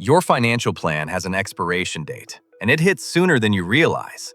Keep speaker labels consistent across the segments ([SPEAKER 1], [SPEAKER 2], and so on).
[SPEAKER 1] Your financial plan has an expiration date, and it hits sooner than you realize.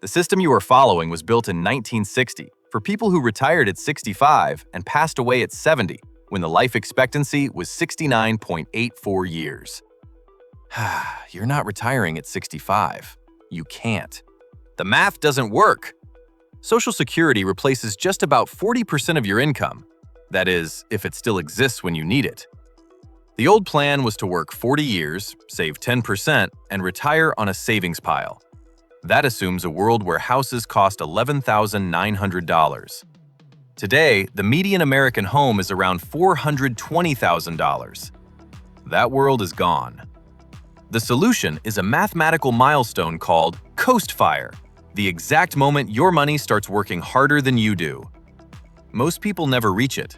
[SPEAKER 1] The system you are following was built in 1960 for people who retired at 65 and passed away at 70 when the life expectancy was 69.84 years. You're not retiring at 65. You can't. The math doesn't work. Social Security replaces just about 40% of your income. That is, if it still exists when you need it. The old plan was to work 40 years, save 10%, and retire on a savings pile. That assumes a world where houses cost $11,900. Today, the median American home is around $420,000. That world is gone. The solution is a mathematical milestone called coast fire, the exact moment your money starts working harder than you do. Most people never reach it.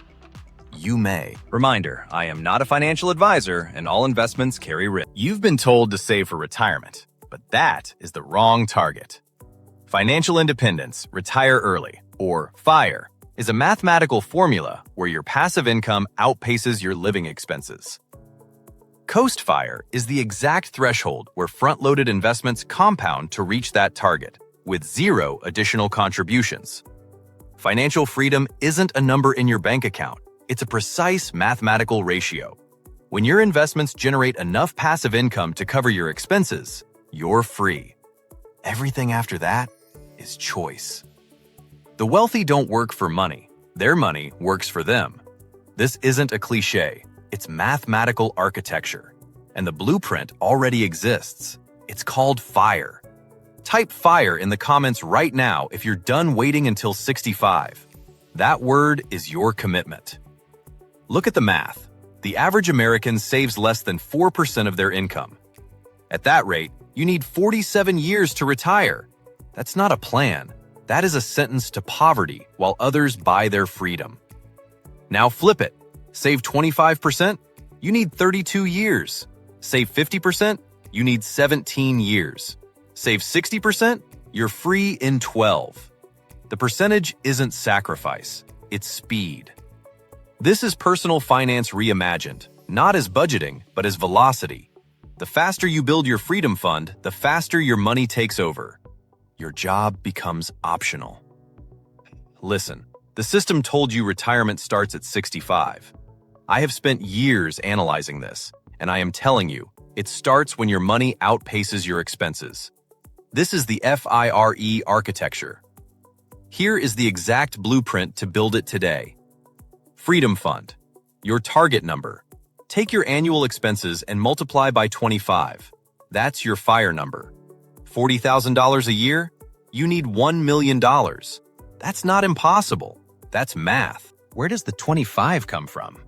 [SPEAKER 1] You may. Reminder, I am not a financial advisor, and all investments carry risk. You've been told to save for retirement, but that is the wrong target. Financial independence, retire early, or FIRE, is a mathematical formula where your passive income outpaces your living expenses. Coast FIRE is the exact threshold where front-loaded investments compound to reach that target, with zero additional contributions. Financial freedom isn't a number in your bank account. It's a precise mathematical ratio. When your investments generate enough passive income to cover your expenses, you're free. Everything after that is choice. The wealthy don't work for money. Their money works for them. This isn't a cliche. It's mathematical architecture. And the blueprint already exists. It's called FIRE. Type FIRE in the comments right now if you're done waiting until 65. That word is your commitment. Look at the math. The average American saves less than 4% of their income. At that rate, you need 47 years to retire. That's not a plan. That is a sentence to poverty while others buy their freedom. Now flip it. Save 25%? You need 32 years. Save 50%? You need 17 years. Save 60%? You're free in 12. The percentage isn't sacrifice. It's speed. This is personal finance reimagined, not as budgeting, but as velocity. The faster you build your freedom fund, the faster your money takes over. Your job becomes optional. Listen, the system told you retirement starts at 65. I have spent years analyzing this, and I am telling you, it starts when your money outpaces your expenses. This is the FIRE architecture. Here is the exact blueprint to build it today. Freedom Fund. Your target number. Take your annual expenses and multiply by 25. That's your FIRE number. $40,000 a year? You need $1 million. That's not impossible. That's math. Where does the 25 come from?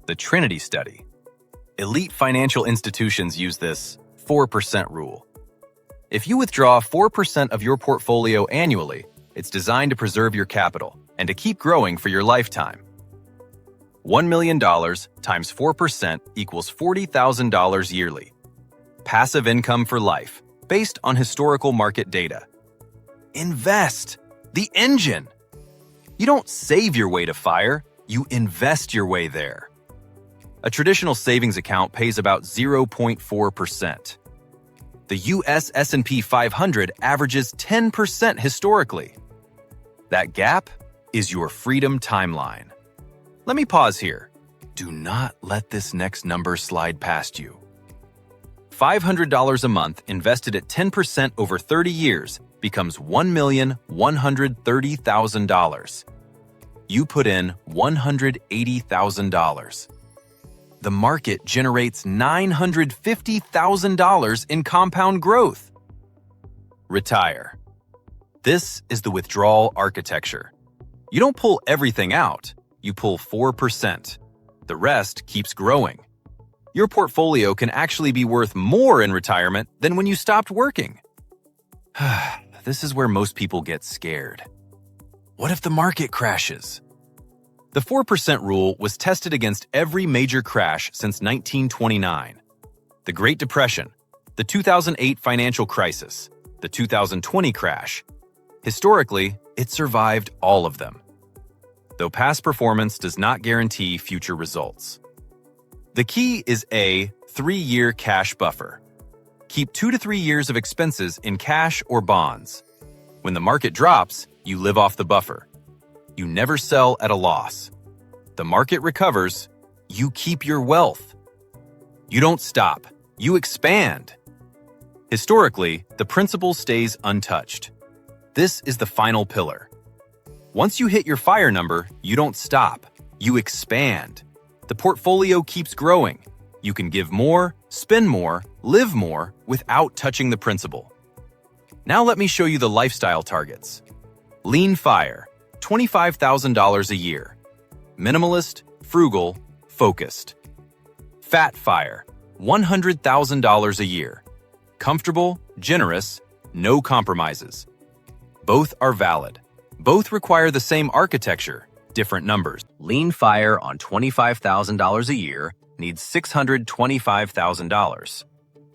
[SPEAKER 1] The Trinity study. Elite financial institutions use this 4% rule. If you withdraw 4% of your portfolio annually, it's designed to preserve your capital and to keep growing for your lifetime. $1 million times 4% equals $40,000 yearly. Passive income for life, based on historical market data. Invest. The engine. You don't save your way to FIRE, you invest your way there. A traditional savings account pays about 0.4%. The US S&P 500 averages 10% historically. That gap is your freedom timeline. Let me pause here. Do not let this next number slide past you. $500 a month invested at 10% over 30 years becomes $1,130,000. You put in $180,000. The market generates $950,000 in compound growth. Retire. This is the withdrawal architecture. You don't pull everything out. You pull 4%. The rest keeps growing. Your portfolio can actually be worth more in retirement than when you stopped working. This is where most people get scared. What if the market crashes? The 4% rule was tested against every major crash since 1929. The Great Depression, the 2008 financial crisis, the 2020 crash. Historically, it survived all of them. Though past performance does not guarantee future results. The key is a 3-year cash buffer. Keep 2 to 3 years of expenses in cash or bonds. When the market drops, you live off the buffer. You never sell at a loss. The market recovers, you keep your wealth. You don't stop, you expand. Historically, the principle stays untouched. This is the final pillar. Once you hit your fire number, you don't stop, you expand. The portfolio keeps growing. You can give more, spend more, live more without touching the principal. Now let me show you the lifestyle targets. Lean Fire, $25,000 a year. Minimalist, frugal, focused. Fat Fire, $100,000 a year. Comfortable, generous, no compromises. Both are valid. Both require the same architecture, different numbers. Lean Fire on $25,000 a year needs $625,000.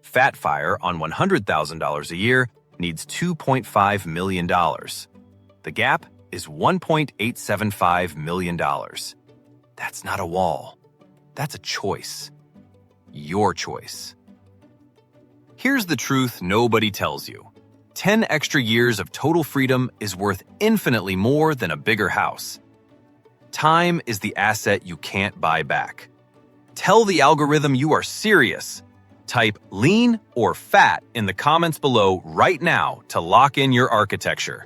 [SPEAKER 1] Fat Fire on $100,000 a year needs $2.5 million. The gap is $1.875 million. That's not a wall. That's a choice. Your choice. Here's the truth nobody tells you. 10 extra years of total freedom is worth infinitely more than a bigger house. Time is the asset you can't buy back. Tell the algorithm you are serious. Type lean or fat in the comments below right now to lock in your architecture.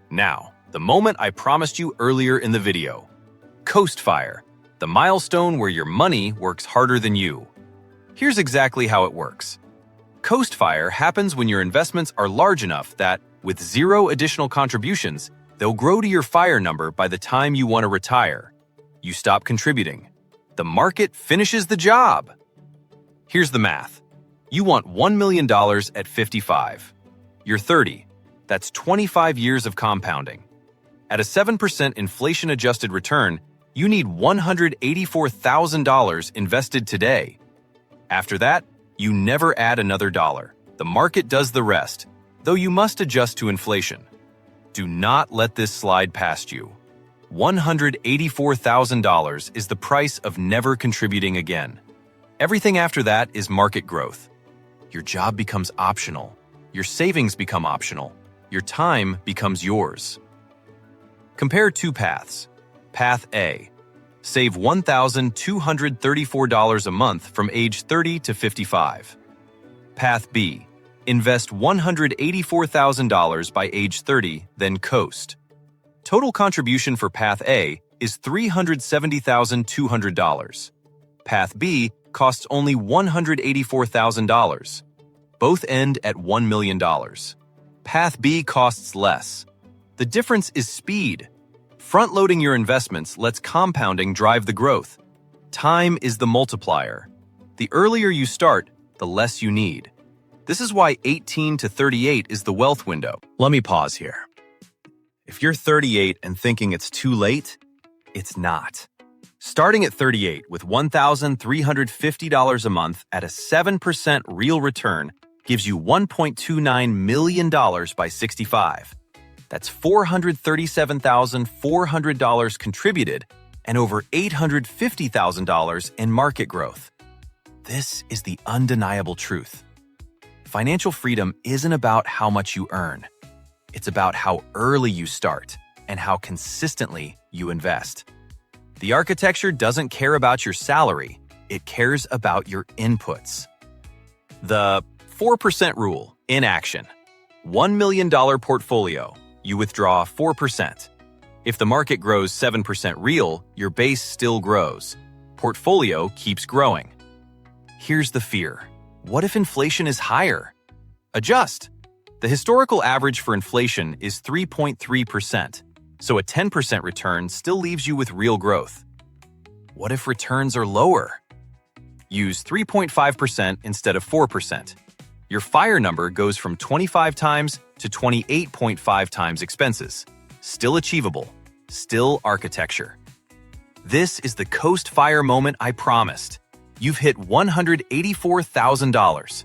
[SPEAKER 1] Now, the moment I promised you earlier in the video. Coast Fire, the milestone where your money works harder than you. Here's exactly how it works. Coast Fire happens when your investments are large enough that, with zero additional contributions, they'll grow to your fire number by the time you want to retire. You stop contributing. The market finishes the job. Here's the math. You want $1 million at 55. You're 30. That's 25 years of compounding. At a 7% inflation-adjusted return, you need $184,000 invested today. After that, you never add another dollar. The market does the rest, though you must adjust to inflation. Do not let this slide past you. $184,000 is the price of never contributing again. Everything after that is market growth. Your job becomes optional. Your savings become optional. Your time becomes yours. Compare two paths. Path A. Save $1,234 a month from age 30 to 55. Path B. Invest $184,000 by age 30, then coast. Total contribution for Path A is $370,200. Path B costs only $184,000. Both end at $1 million. Path B costs less. The difference is speed. Front-loading your investments lets compounding drive the growth. Time is the multiplier. The earlier you start, the less you need. This is why 18 to 38 is the wealth window. Let me pause here. If you're 38 and thinking it's too late, it's not. Starting at 38 with $1,350 a month at a 7% real return gives you $1.29 million by 65. That's $437,400 contributed and over $850,000 in market growth. This is the undeniable truth. Financial freedom isn't about how much you earn. It's about how early you start and how consistently you invest. The architecture doesn't care about your salary. It cares about your inputs. The 4% rule in action. $1 million portfolio. You withdraw 4%. If the market grows 7% real, your base still grows. Portfolio keeps growing. Here's the fear. What if inflation is higher? Adjust. The historical average for inflation is 3.3%, so a 10% return still leaves you with real growth. What if returns are lower? Use 3.5% instead of 4%. Your fire number goes from 25 times to 28.5 times expenses. Still achievable. Still architecture. This is the Coast Fire moment I promised. You've hit $184,000.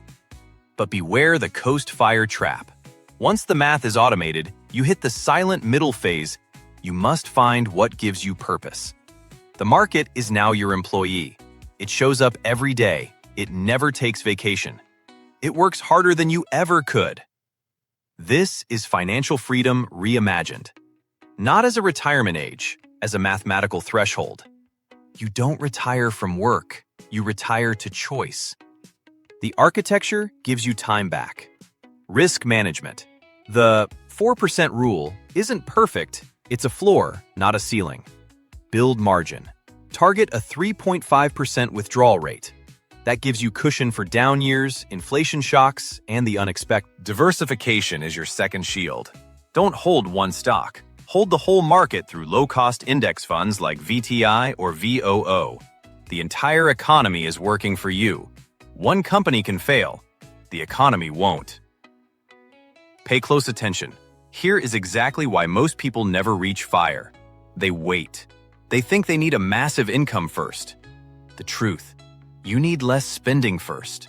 [SPEAKER 1] But beware the Coast Fire trap. Once the math is automated, you hit the silent middle phase. You must find what gives you purpose. The market is now your employee. It shows up every day. It never takes vacation. It works harder than you ever could. This is financial freedom reimagined. Not as a retirement age, as a mathematical threshold. You don't retire from work. You retire to choice. The architecture gives you time back. Risk management. The 4% rule isn't perfect. It's a floor, not a ceiling. Build margin. Target a 3.5% withdrawal rate. That gives you cushion for down years, inflation shocks, and the unexpected. Diversification is your second shield. Don't hold one stock. Hold the whole market through low-cost index funds like VTI or VOO. The entire economy is working for you. One company can fail. The economy won't. Pay close attention. Here is exactly why most people never reach FIRE. They wait. They think they need a massive income first. The truth. You need less spending first.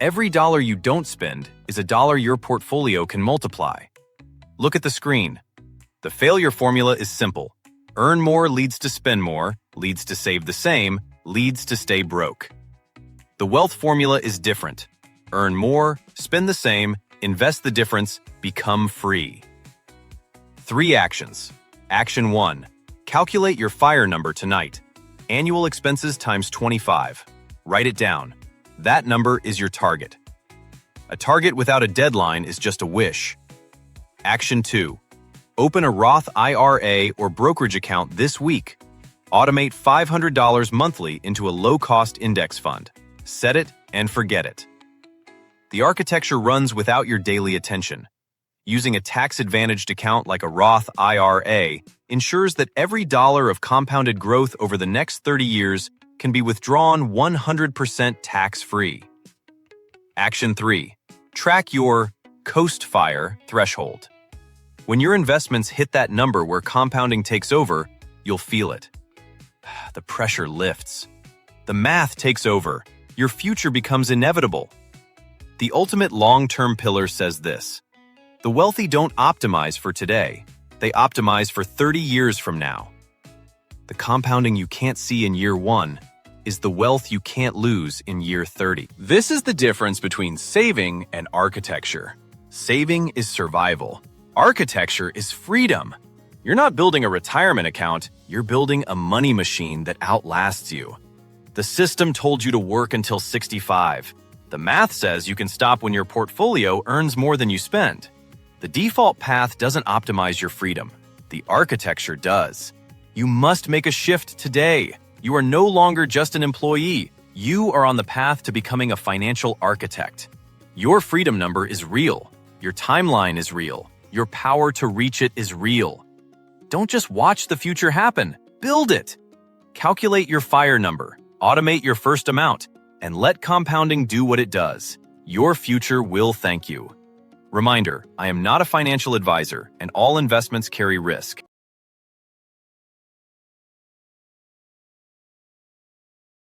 [SPEAKER 1] Every dollar you don't spend is a dollar your portfolio can multiply. Look at the screen. The failure formula is simple. Earn more leads to spend more, leads to save the same, leads to stay broke. The wealth formula is different. Earn more, spend the same, invest the difference, become free. 3 actions. Action 1. Calculate your FIRE number tonight. Annual expenses times 25. Write it down. That number is your target. A target without a deadline is just a wish. Action 2. Open a Roth IRA or brokerage account this week. Automate $500 monthly into a low-cost index fund. Set it and forget it. The architecture runs without your daily attention. Using a tax-advantaged account like a Roth IRA ensures that every dollar of compounded growth over the next 30 years can be withdrawn 100% tax-free. Action 3. Track your FIRE threshold. When your investments hit that number where compounding takes over, you'll feel it. The pressure lifts. The math takes over. Your future becomes inevitable. The ultimate long-term pillar says this: the wealthy don't optimize for today. They optimize for 30 years from now. The compounding you can't see in year 1 is the wealth you can't lose in year 30. This is the difference between saving and architecture. Saving is survival. Architecture is freedom. You're not building a retirement account, you're building a money machine that outlasts you. The system told you to work until 65. The math says you can stop when your portfolio earns more than you spend. The default path doesn't optimize your freedom. The architecture does. You must make a shift today. You are no longer just an employee. You are on the path to becoming a financial architect. Your freedom number is real. Your timeline is real. Your power to reach it is real. Don't just watch the future happen. Build it. Calculate your FIRE number. Automate your first amount. And let compounding do what it does. Your future will thank you. Reminder, I am not a financial advisor, and all investments carry risk.